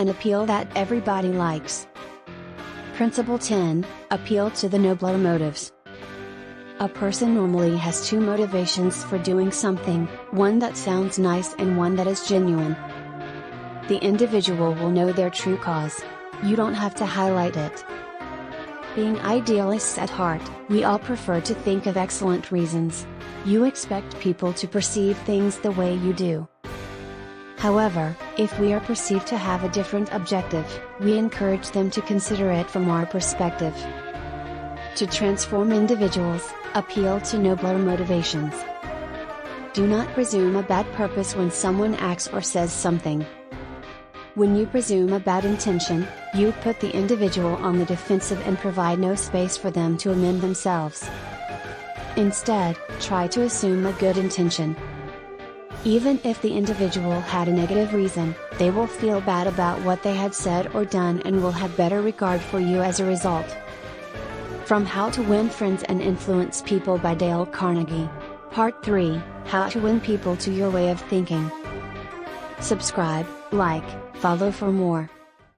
an appeal that everybody likes. Principle 10, appeal to the nobler motives. A person normally has two motivations for doing something, one that sounds nice and one that is genuine. The individual will know their true cause. You don't have to highlight it. Being idealists at heart, we all prefer to think of excellent reasons. You expect people to perceive things the way you do. However, if we are perceived to have a different objective, we encourage them to consider it from our perspective. To transform individuals, appeal to nobler motivations. Do not presume a bad purpose when someone acts or says something. When you presume a bad intention, you put the individual on the defensive and provide no space for them to amend themselves. Instead, try to assume a good intention. Even if the individual had a negative reason, they will feel bad about what they had said or done and will have better regard for you as a result. From How to Win Friends and Influence People by Dale Carnegie. Part 3, How to Win People to Your Way of Thinking. Subscribe, like, follow for more.